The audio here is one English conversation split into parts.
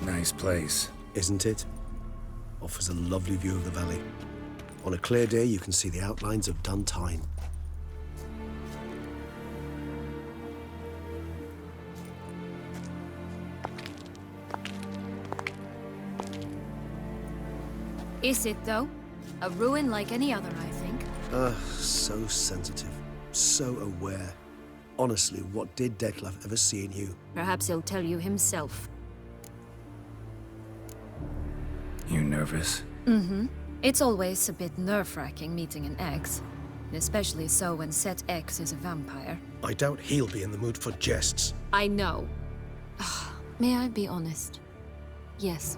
Nice place. Isn't it? Offers a lovely view of the valley. On a clear day, you can see the outlines of Dun Tine. Is it, though? A ruin like any other, I think. So sensitive. So aware. Honestly, what did Dettlaff ever see in you? Perhaps he'll tell you himself. You nervous? It's always a bit nerve-wracking meeting an ex. Especially so when said ex is a vampire. I doubt he'll be in the mood for jests. I know. May I be honest? Yes,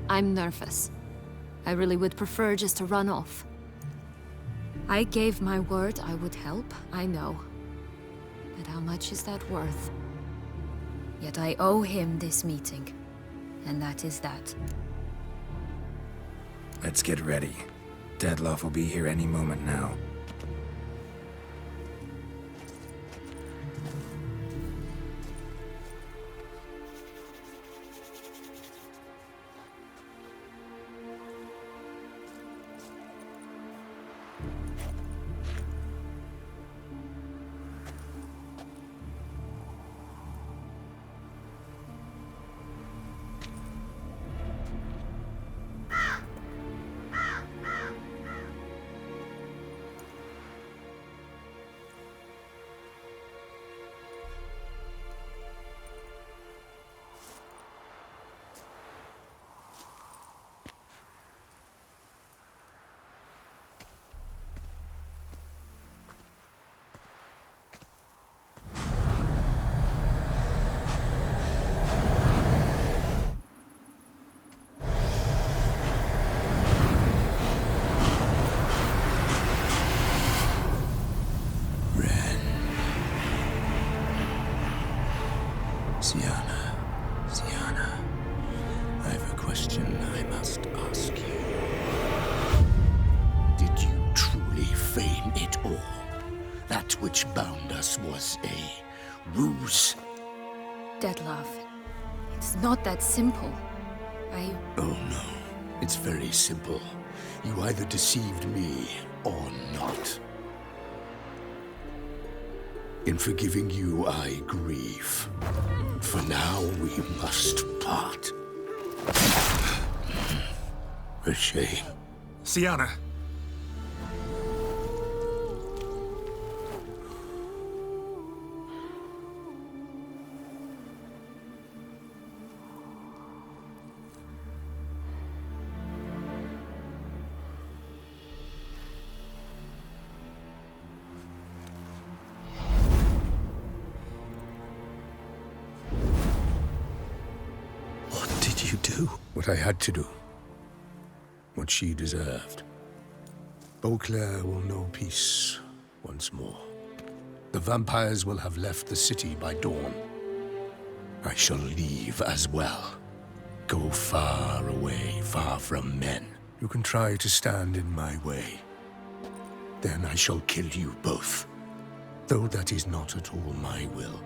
I'm nervous. I really would prefer just to run off. I gave my word I would help, I know. But how much is that worth? Yet I owe him this meeting. And that is that. Let's get ready. Dettlaff will be here any moment now. Sienna, I have a question I must ask you. Did you truly feign it all? That which bound us was a ruse? Dettlaff, it's not that simple. Oh no, it's very simple. You either deceived me or not. In forgiving you, I grieve. For now, we must part. A shame. Sienna! You do? What I had to do. What she deserved. Beauclair will know peace once more. The vampires will have left the city by dawn. I shall leave as well. Go far away, far from men. You can try to stand in my way. Then I shall kill you both. Though that is not at all my will.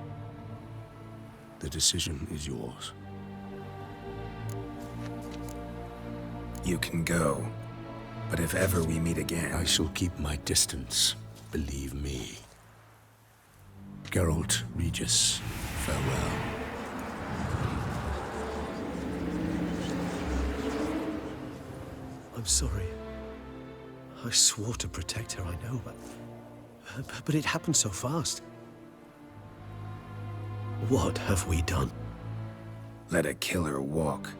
The decision is yours. You can go. But if ever we meet again... I shall keep my distance, believe me. Geralt, Regis, farewell. I'm sorry. I swore to protect her, I know, but it happened so fast. What have we done? Let a killer walk.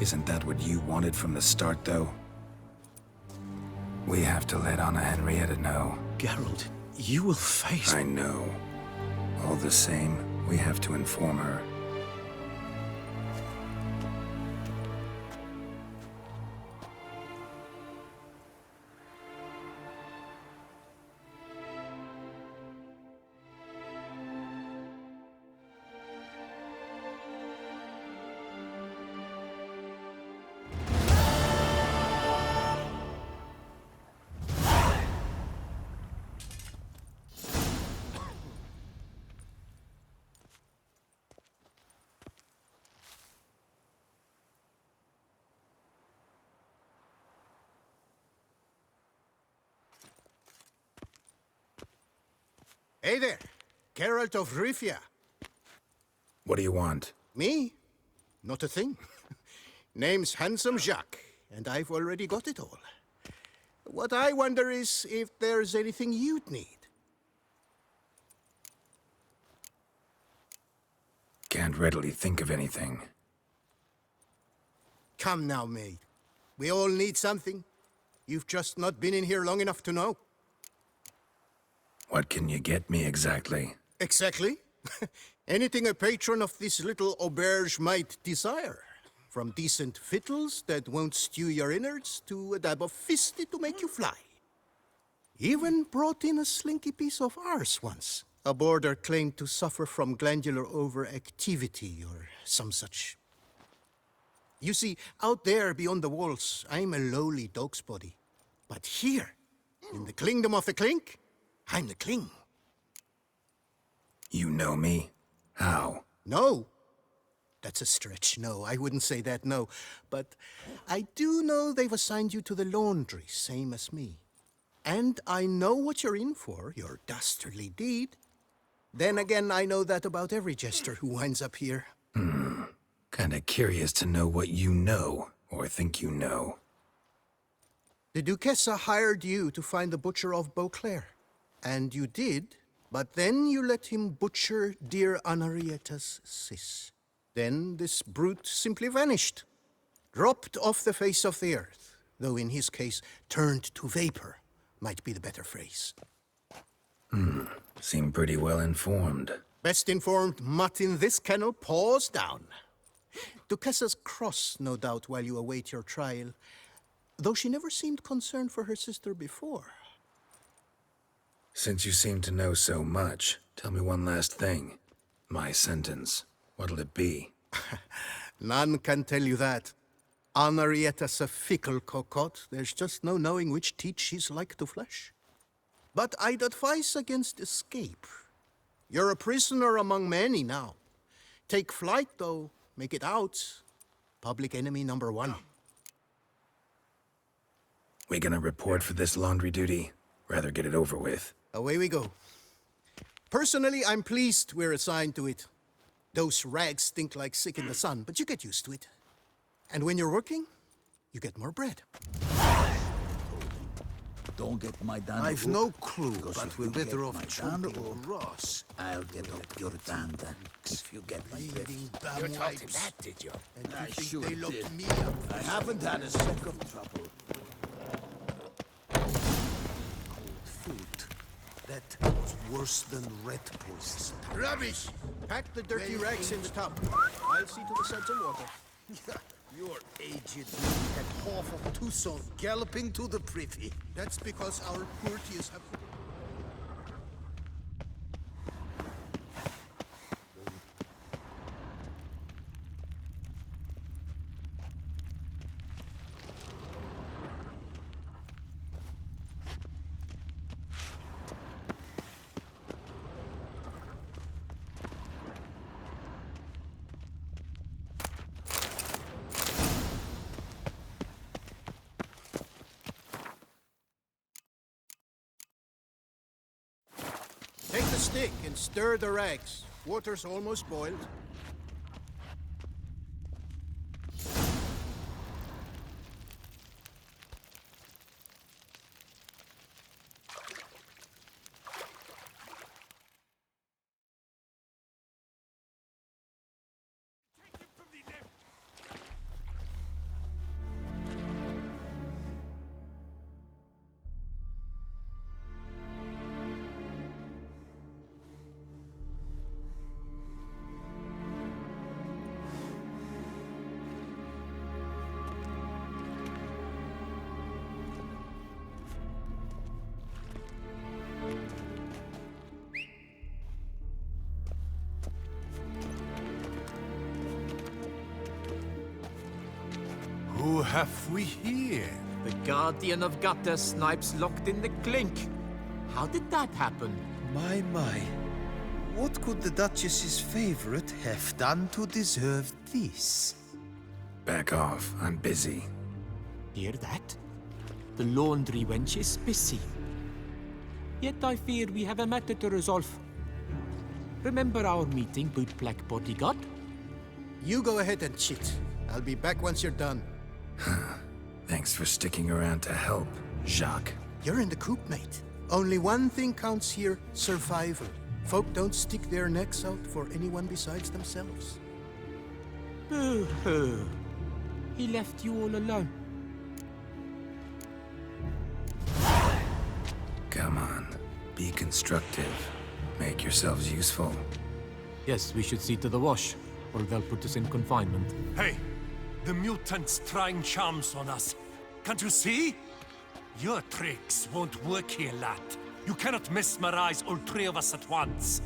Isn't that what you wanted from the start, though? We have to let Anna Henrietta know. Geralt, you will face... I know. All the same, we have to inform her. Hey there, Geralt of Rivia. What do you want? Me? Not a thing. Name's Handsome Jacques, and I've already got it all. What I wonder is if there's anything you'd need. Can't readily think of anything. Come now, mate. We all need something. You've just not been in here long enough to know. What can you get me exactly? Exactly. Anything a patron of this little auberge might desire. From decent victuals that won't stew your innards to a dab of fisty to make you fly. Even brought in a slinky piece of arse once. A boarder claimed to suffer from glandular overactivity or some such. You see, out there beyond the walls, I'm a lowly dog's body. But here, in the kingdom of the clink, I'm the king. You know me? How? No. That's a stretch. No, I wouldn't say that, no. But I do know they've assigned you to the laundry, same as me. And I know what you're in for, your dastardly deed. Then again, I know that about every jester who winds up here. Kinda curious to know what you know, or think you know. The Duchessa hired you to find the butcher of Beauclair. And you did, but then you let him butcher dear Anarietta's sis. Then this brute simply vanished. Dropped off the face of the earth, though in his case, turned to vapor, might be the better phrase. Seem pretty well informed. Best informed mutt in this kennel paws down. Duchessa's cross, no doubt, while you await your trial, though she never seemed concerned for her sister before. Since you seem to know so much, tell me one last thing. My sentence. What'll it be? None can tell you that. Anarietta's a fickle cocotte. There's just no knowing which teeth she's like to flesh. But I'd advise against escape. You're a prisoner among many now. Take flight, though. Make it out. Public enemy number one. We gonna report for this laundry duty? Rather get it over with. Away we go. Personally, I'm pleased we're assigned to it. Those rags stink like sick in the sun, but you get used to it. And when you're working, you get more bread. Don't get my dana. I've no clue, but we're better off dana choking Ross. I'll get up your dana if you get my bread. You taught him that, did you? And I you think sure they did. locked me up? I haven't had a speck of trouble. Food. That was worse than red poison. Rubbish! Pack the dirty rags in the tub. I'll see to the suds and water. Your aged at half of Tucson galloping to the privy. That's because our courtiers have... Take the stick and stir the rags. Water's almost boiled. Who have we here? The Guardian of Gutter Snipes locked in the clink. How did that happen? My. What could the Duchess's favorite have done to deserve this? Back off. I'm busy. Hear that? The laundry wench is busy. Yet I fear we have a matter to resolve. Remember our meeting, bootblack bodyguard? You go ahead and cheat. I'll be back once you're done. Thanks for sticking around to help, Jacques. You're in the coop, mate. Only one thing counts here, survival. Folk don't stick their necks out for anyone besides themselves. Boo-hoo. He left you all alone. Come on, be constructive. Make yourselves useful. Yes, we should see to the wash, or they'll put us in confinement. Hey, the mutant's trying charms on us. Can't you see? Your tricks won't work here, lad. You cannot mesmerize all three of us at once.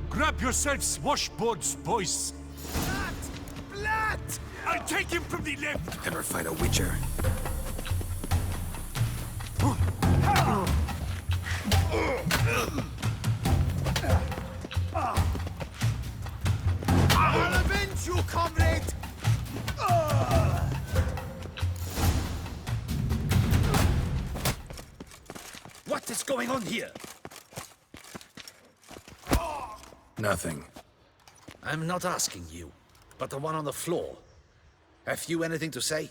Grab yourselves washboards, boys. Blood! Blood! I'll take him from the left! Ever fight a witcher? I'll avenge you, comrade! What is going on here? Nothing. I'm not asking you, but the one on the floor. Have you anything to say?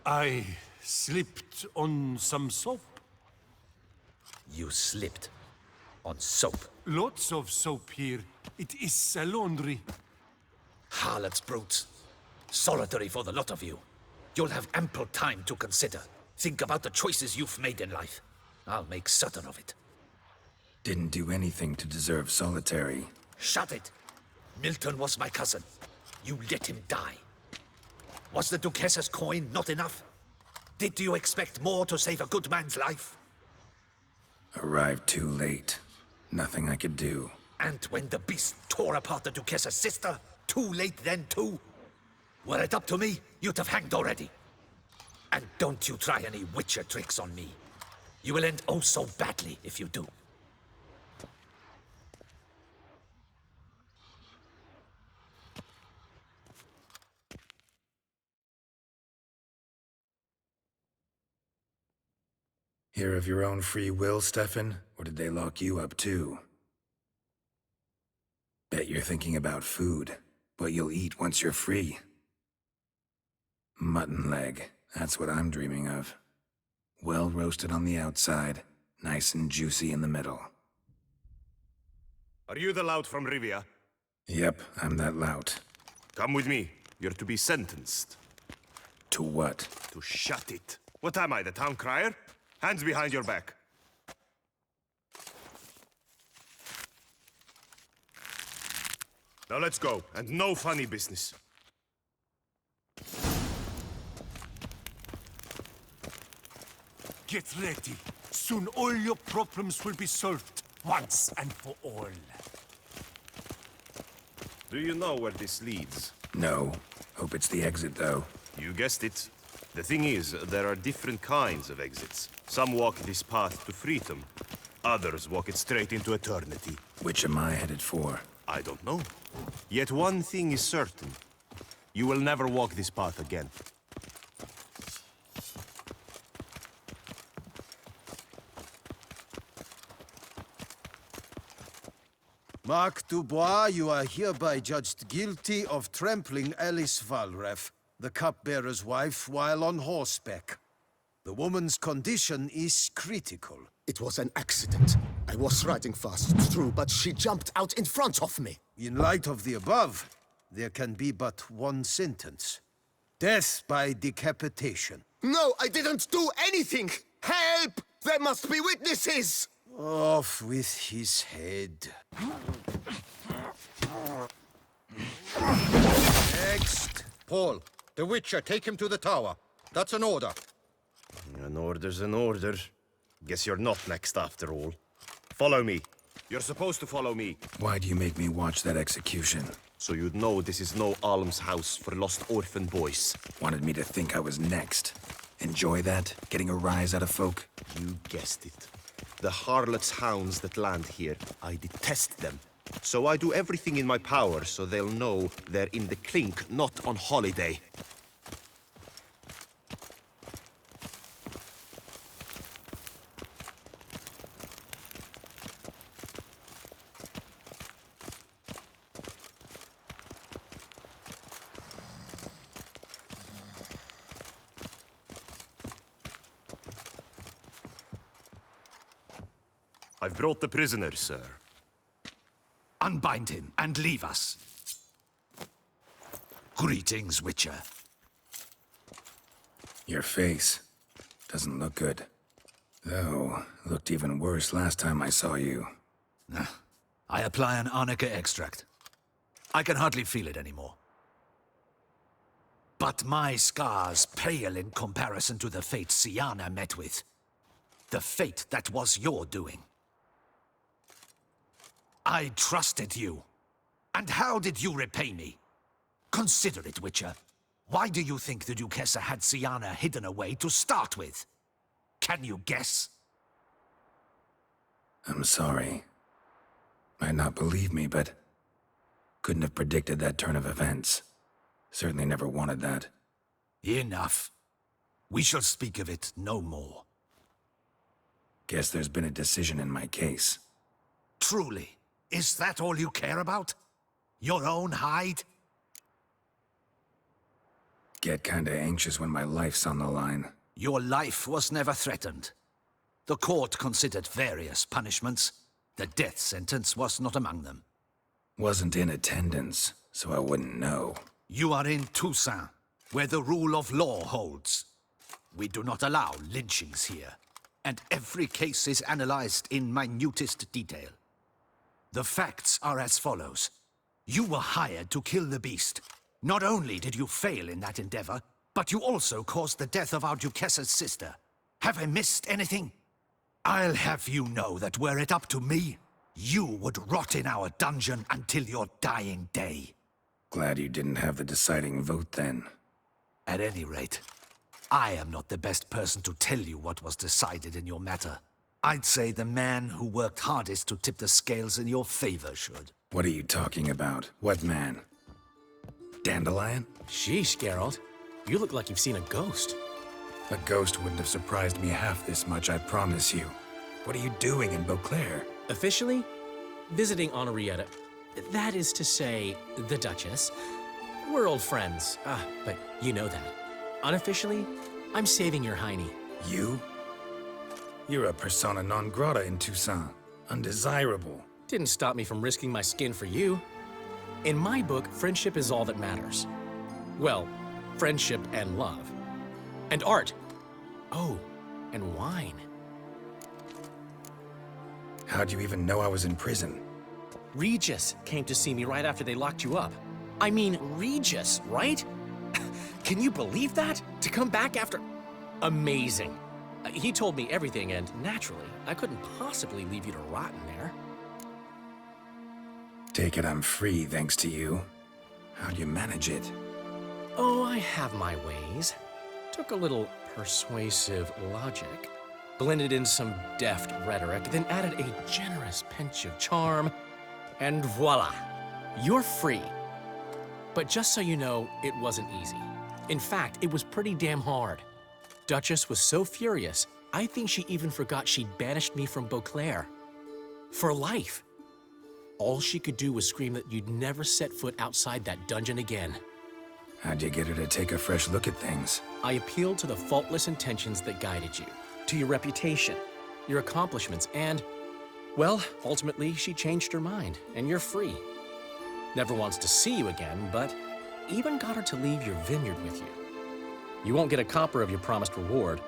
I slipped on some soap. You slipped on soap. Lots of soap here. It is a laundry. Harlots brutes. Solitary for the lot of you. You'll have ample time to consider. Think about the choices you've made in life. I'll make certain of it. Didn't do anything to deserve solitary. Shut it! Milton was my cousin. You let him die. Was the Duchess's coin not enough? Did you expect more to save a good man's life? Arrived too late. Nothing I could do. And when the beast tore apart the Duchess's sister, too late then too? Were it up to me, you'd have hanged already. And don't you try any witcher tricks on me. You will end oh so badly if you do. Here of your own free will, Stefan? Or did they lock you up too? Bet you're thinking about food. What you'll eat once you're free. Mutton leg. That's what I'm dreaming of. Well roasted on the outside, nice and juicy in the middle. Are you the lout from Rivia? Yep, I'm that lout. Come with me. You're to be sentenced. To what? To shut it. What am I, the town crier? Hands behind your back. Now let's go, and no funny business. Get ready. Soon all your problems will be solved, once and for all. Do you know where this leads? No. Hope it's the exit, though. You guessed it. The thing is, there are different kinds of exits. Some walk this path to freedom. Others walk it straight into eternity. Which am I headed for? I don't know. Yet one thing is certain. You will never walk this path again. Mark Dubois, you are hereby judged guilty of trampling Alice Valref, the cupbearer's wife, while on horseback. The woman's condition is critical. It was an accident. I was riding fast, true, but she jumped out in front of me. In light of the above, there can be but one sentence. Death by decapitation. No, I didn't do anything! Help! There must be witnesses! Off with his head. Next. Paul, the Witcher, take him to the tower. That's an order. An order's an order. Guess you're not next after all. Follow me. You're supposed to follow me. Why do you make me watch that execution? So you'd know this is no almshouse for lost orphan boys. Wanted me to think I was next. Enjoy that? Getting a rise out of folk? You guessed it. The harlots' hounds that land here, I detest them. So I do everything in my power so they'll know they're in the clink, not on holiday. I've brought the prisoner, sir. Unbind him and leave us. Greetings, Witcher. Your face doesn't look good. Though, looked even worse last time I saw you. I apply an arnica extract. I can hardly feel it anymore. But my scars pale in comparison to the fate Syanna met with. The fate that was your doing. I trusted you. And how did you repay me? Consider it, Witcher. Why do you think the Duquesa had Syanna hidden away to start with? Can you guess? I'm sorry. Might not believe me, but couldn't have predicted that turn of events. Certainly never wanted that. Enough. We shall speak of it no more. Guess there's been a decision in my case. Truly, is that all you care about? Your own hide? Get kinda anxious when my life's on the line. Your life was never threatened. The court considered various punishments. The death sentence was not among them. Wasn't in attendance, so I wouldn't know. You are in Toussaint, where the rule of law holds. We do not allow lynchings here, and every case is analyzed in minutest detail. The facts are as follows. You were hired to kill the beast. Not only did you fail in that endeavor, but you also caused the death of our Duquesa's sister. Have I missed anything? I'll have you know that were it up to me, you would rot in our dungeon until your dying day. Glad you didn't have the deciding vote then. At any rate, I am not the best person to tell you what was decided in your matter. I'd say the man who worked hardest to tip the scales in your favor should. What are you talking about? What man? Dandelion? Sheesh, Geralt. You look like you've seen a ghost. A ghost wouldn't have surprised me half this much, I promise you. What are you doing in Beauclair? Officially, visiting Henrietta. That is to say, the Duchess. We're old friends, but you know that. Unofficially, I'm saving your hiney. You? You're a persona non grata in Toussaint. Undesirable. Didn't stop me from risking my skin for you. In my book, friendship is all that matters. Well, friendship and love. And art. Oh, and wine. How'd you even know I was in prison? Regis came to see me right after they locked you up. I mean, Regis, right? Can you believe that? To come back after... Amazing. He told me everything, and naturally, I couldn't possibly leave you to rot in there. Take it I'm free thanks to you. How'd you manage it? Oh, I have my ways. Took a little persuasive logic, blended in some deft rhetoric, then added a generous pinch of charm, and voila, you're free. But just so you know, it wasn't easy. In fact, it was pretty damn hard. Duchess was so furious, I think she even forgot she'd banished me from Beauclair. For life. All she could do was scream that you'd never set foot outside that dungeon again. How'd you get her to take a fresh look at things? I appealed to the faultless intentions that guided you, to your reputation, your accomplishments, and, well, ultimately, she changed her mind, and you're free. Never wants to see you again, but even got her to leave your vineyard with you. You won't get a copper of your promised reward,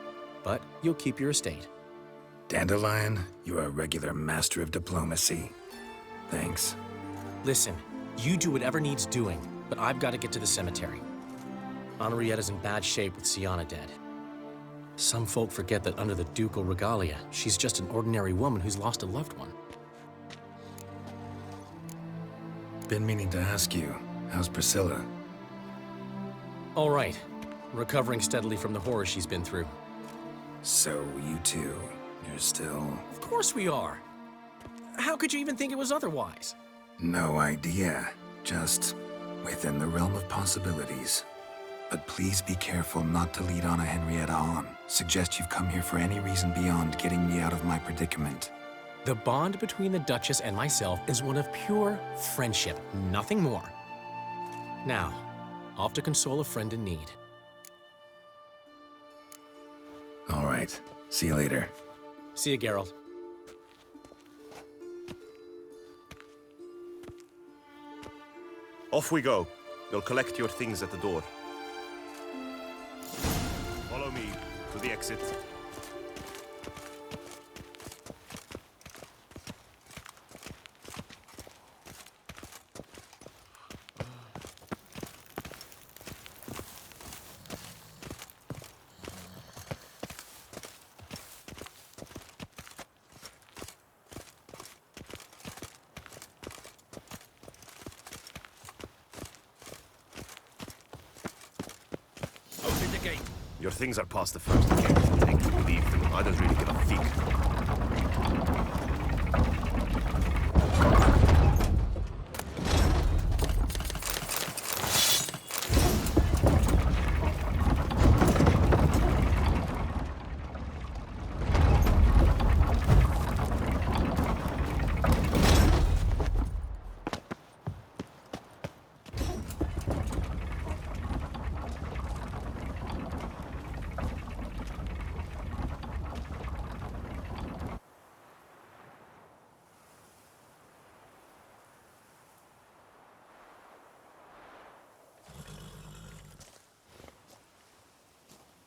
but you'll keep your estate. Dandelion, you're a regular master of diplomacy. Thanks. Listen, you do whatever needs doing, but I've got to get to the cemetery. Henrietta's in bad shape with Syanna dead. Some folk forget that under the ducal regalia, she's just an ordinary woman who's lost a loved one. Been meaning to ask you, how's Priscilla? All right. Recovering steadily from the horror she's been through. So, you two, you're still... Of course we are. How could you even think it was otherwise? No idea. Just within the realm of possibilities. But please be careful not to lead Anna Henrietta on. Suggest you've come here for any reason beyond getting me out of my predicament. The bond between the Duchess and myself is one of pure friendship, nothing more. Now, off to console a friend in need. All right. See you later. See you, Geralt. Off we go. You'll collect your things at the door. Follow me to the exit. Open the gate. Your things are past the first gate. Take to leave them. I don't really give a fig.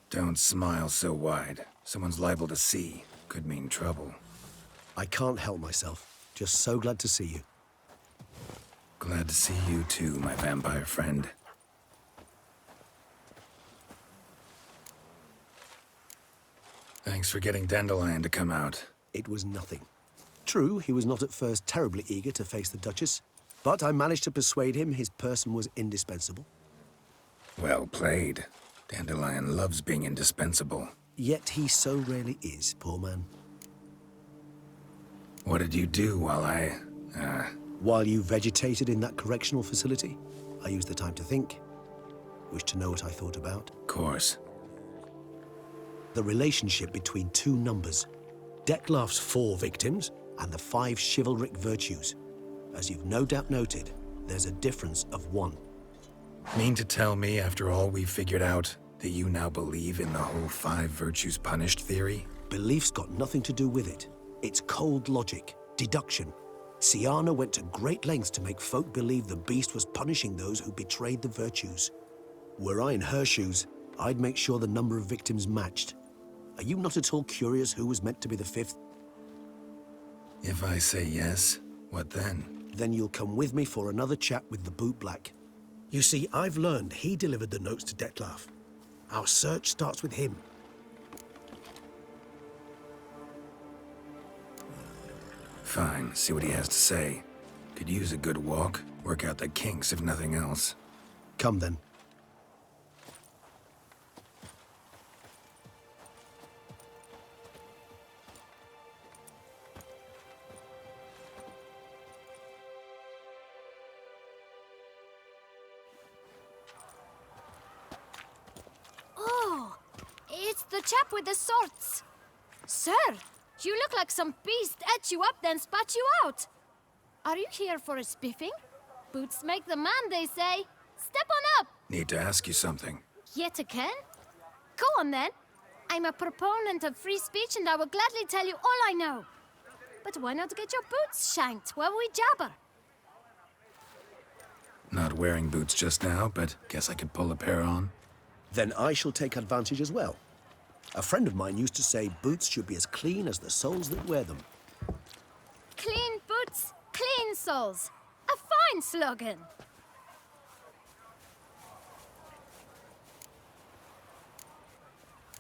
Don't smile so wide. Someone's liable to see. Could mean trouble. I can't help myself. Just so glad to see you. Glad to see you too, my vampire friend. Thanks for getting Dandelion to come out. It was nothing. True, he was not at first terribly eager to face the Duchess, but I managed to persuade him his person was indispensable. Well played. Dandelion loves being indispensable. Yet he so rarely is, poor man. What did you do while While you vegetated in that correctional facility, I used the time to think. Wished to know what I thought about. Of course. The relationship between two numbers. Dettlaff's 4 victims and the 5 chivalric virtues. As you've no doubt noted, there's a difference of 1. Mean to tell me, after all we've figured out, that you now believe in the whole 5 virtues punished theory? Belief's got nothing to do with it. It's cold logic, deduction. Syanna went to great lengths to make folk believe the beast was punishing those who betrayed the virtues. Were I in her shoes, I'd make sure the number of victims matched. Are you not at all curious who was meant to be the 5th? If I say yes, what then? Then you'll come with me for another chat with the bootblack. You see, I've learned he delivered the notes to Dettlaff. Our search starts with him. Fine, see what he has to say. Could use a good walk, work out the kinks if nothing else. Come then. Oh, it's the chap with the swords. Sir, you look like some beast ate you up then spat you out. Are you here for a spiffing? Boots make the man, they say. Step on up. Need to ask you something. Yet again? Go on then. I'm a proponent of free speech and I will gladly tell you all I know. But why not get your boots shanked while we jabber? Not wearing boots just now, but guess I could pull a pair on. Then I shall take advantage as well. A friend of mine used to say boots should be as clean as the soles that wear them. Clean boots, clean soles. A fine slogan.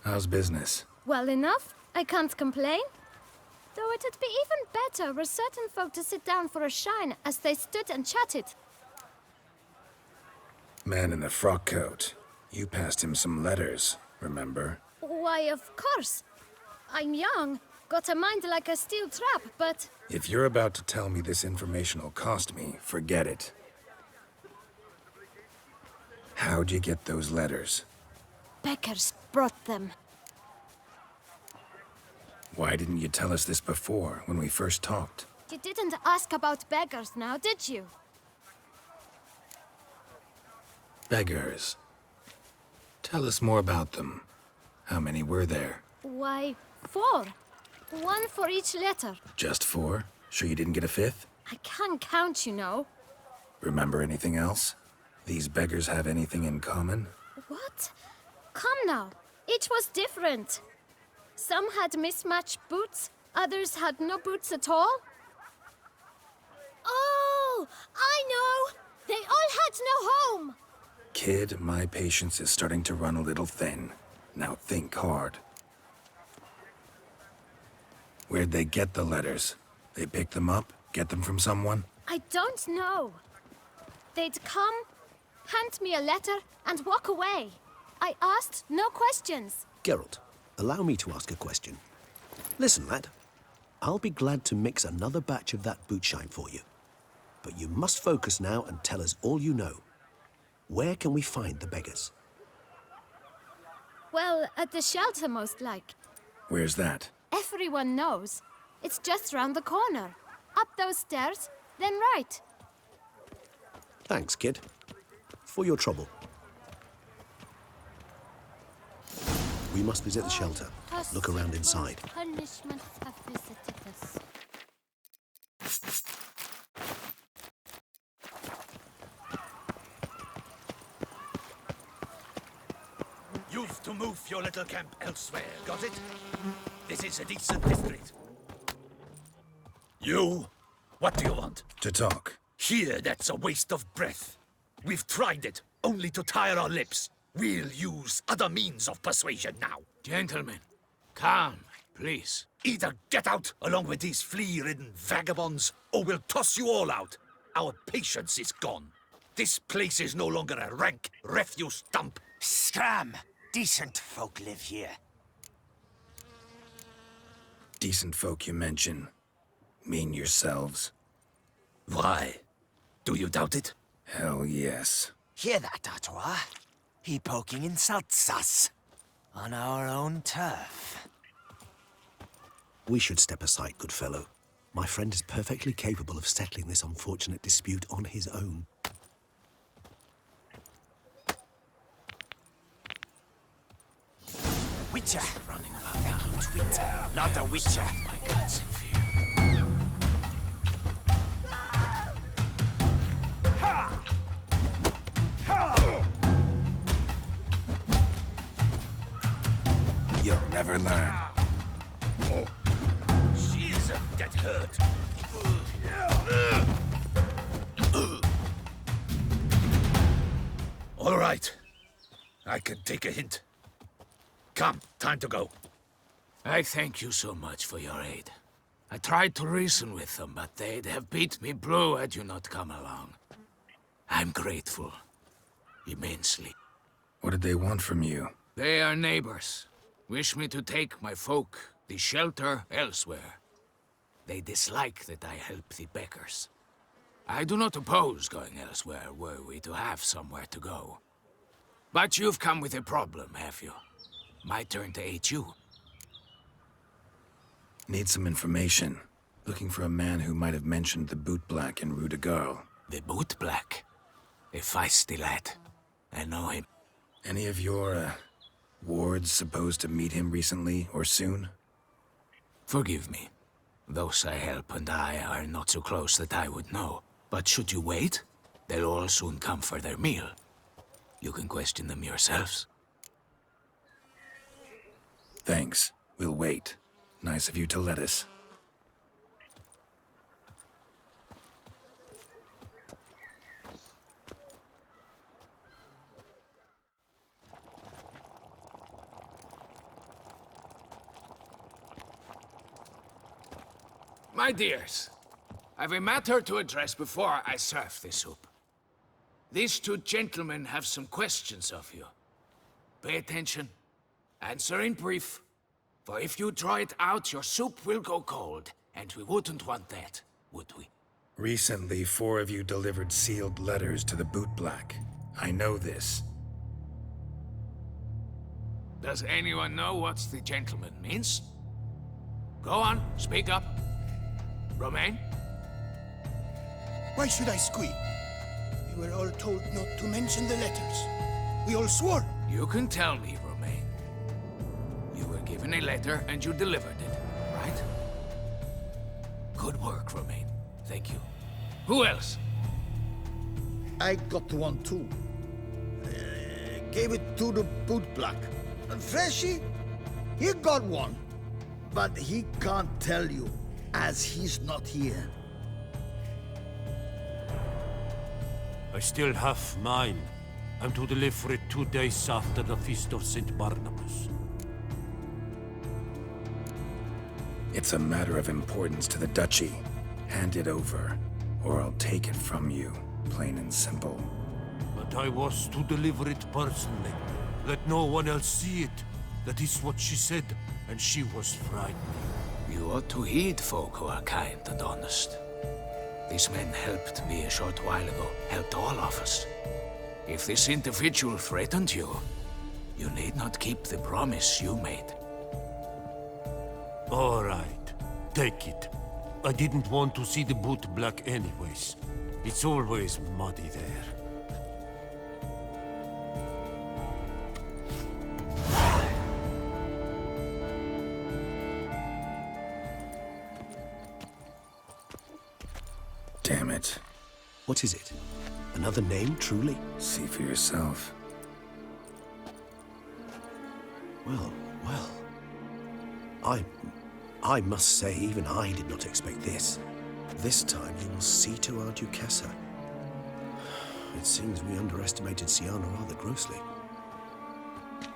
How's business? Well enough. I can't complain. Though it'd be even better were certain folk to sit down for a shine as they stood and chatted. Man in the frock coat. You passed him some letters, remember? Why, of course. I'm young, got a mind like a steel trap, but... If you're about to tell me this information will cost me, forget it. How'd you get those letters? Beggars brought them. Why didn't you tell us this before, when we first talked? You didn't ask about beggars now, did you? Beggars. Tell us more about them. How many were there? Why, 4. 1 for each letter. Just 4? Sure you didn't get a 5th? I can't count, you know. Remember anything else? These beggars have anything in common? What? Come now. Each was different. Some had mismatched boots, others had no boots at all. Oh, I know! They all had no home! Kid, my patience is starting to run a little thin. Now think hard. Where'd they get the letters? They pick them up? Get them from someone? I don't know. They'd come, hand me a letter, and walk away. I asked no questions. Geralt, allow me to ask a question. Listen, lad. I'll be glad to mix another batch of that bootshine for you. But you must focus now and tell us all you know. Where can we find the beggars? Well, at the shelter, most like. Where's that? Everyone knows. It's just round the corner. Up those stairs, then right. Thanks, kid. For your trouble. We must visit the shelter. Look around inside. Punishments have visited us. You've to move your little camp elsewhere, got it? This is a decent district. You? What do you want? To talk. Here, that's a waste of breath. We've tried it, only to tire our lips. We'll use other means of persuasion now. Gentlemen, calm, please. Either get out along with these flea-ridden vagabonds, or we'll toss you all out. Our patience is gone. This place is no longer a rank refuse dump. Scram! Decent folk live here. Decent folk you mention. Mean yourselves. Why? Do you doubt it? Hell yes. Hear that, Artois? He poking insults us. On our own turf. We should step aside, good fellow. My friend is perfectly capable of settling this unfortunate dispute on his own. Witcher running about Twitter, not a witcher. My guts in fear. You'll never learn. She isn't get hurt. All right. I can take a hint. Come, time to go. I thank you so much for your aid. I tried to reason with them, but they'd have beat me blue had you not come along. I'm grateful. Immensely. What did they want from you? They are neighbors. Wish me to take my folk, the shelter, elsewhere. They dislike that I help the beggars. I do not oppose going elsewhere were we to have somewhere to go. But you've come with a problem, have you? My turn to aid you. Need some information. Looking for a man who might have mentioned the Boot Black in Rue de Garl. The Boot Black? A feisty lad. I know him. Any of your, wards supposed to meet him recently or soon? Forgive me. Those I help and I are not so close that I would know. But should you wait, they'll all soon come for their meal. You can question them yourselves. Thanks. We'll wait. Nice of you to let us. My dears, I've a matter to address before I serve the soup. These two gentlemen have some questions of you. Pay attention. Answer in brief. For if you draw it out, your soup will go cold, and we wouldn't want that, would we? Recently, 4 of you delivered sealed letters to the Boot Black. I know this. Does anyone know what the gentleman means? Go on, speak up. Romain? Why should I squeal? We were all told not to mention the letters. We all swore. You can tell me, Romain. You were given a letter and you delivered it, right? Good work, Romain. Thank you. Who else? I got one too. Gave it to the bootblack. And Freshy, he got one. But he can't tell you, as he's not here. I still have mine. I'm to deliver it 2 days after the Feast of St. Barnabas. It's a matter of importance to the Duchy. Hand it over, or I'll take it from you, plain and simple. But I was to deliver it personally. Let no one else see it. That is what she said, and she was frightened. You ought to heed folk who are kind and honest. These men helped me a short while ago, helped all of us. If this individual threatened you, you need not keep the promise you made. All right, take it. I didn't want to see the bootblack anyways. It's always muddy there. Damn it. What is it? Another name, truly? See for yourself. Well, well. I must say, even I did not expect this. This time you will see to our Duquesa. It seems we underestimated Syanna rather grossly.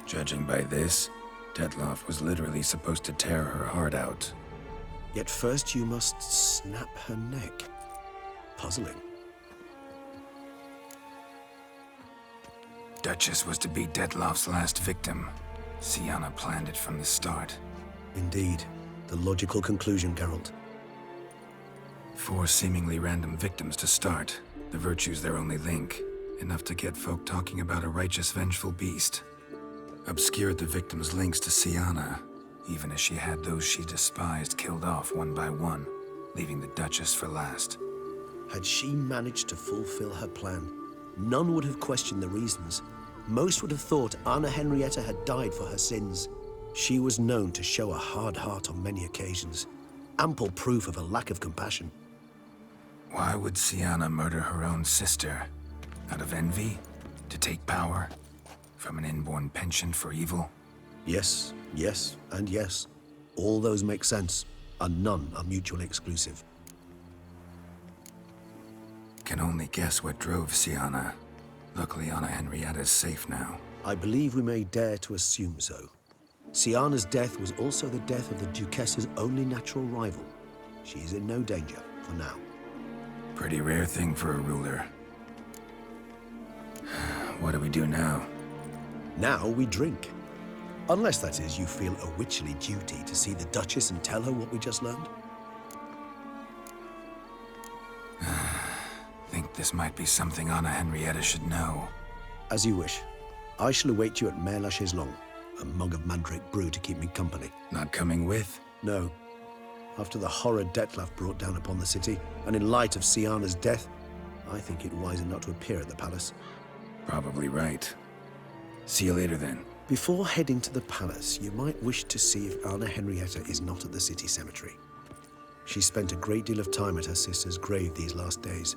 Judging by this, Detloff was literally supposed to tear her heart out. Yet first you must snap her neck. Puzzling. Duchess was to be Detloff's last victim. Syanna planned it from the start. Indeed. The logical conclusion, Geralt. 4 seemingly random victims to start. The virtue's their only link. Enough to get folk talking about a righteous, vengeful beast. Obscured the victims' links to Syanna, even as she had those she despised killed off one by one, leaving the Duchess for last. Had she managed to fulfill her plan, none would have questioned the reasons. Most would have thought Anna Henrietta had died for her sins. She was known to show a hard heart on many occasions. Ample proof of a lack of compassion. Why would Syanna murder her own sister? Out of envy? To take power? From an inborn penchant for evil? Yes, yes, and yes. All those make sense, and none are mutually exclusive. Can only guess what drove Syanna. Luckily, Anna Henrietta is safe now. I believe we may dare to assume so. Syanna's death was also the death of the Duquessa's only natural rival. She is in no danger, for now. Pretty rare thing for a ruler. What do we do now? Now we drink. Unless, that is, you feel a witcherly duty to see the Duchess and tell her what we just learned. Think this might be something Anna Henrietta should know. As you wish. I shall await you at Mare la Chaiselongue. A mug of mandrake brew to keep me company. Not coming with? No. After the horror Detlaff brought down upon the city, and in light of Syanna's death, I think it wiser not to appear at the palace. Probably right. See you later then. Before heading to the palace, you might wish to see if Anna Henrietta is not at the city cemetery. She spent a great deal of time at her sister's grave these last days.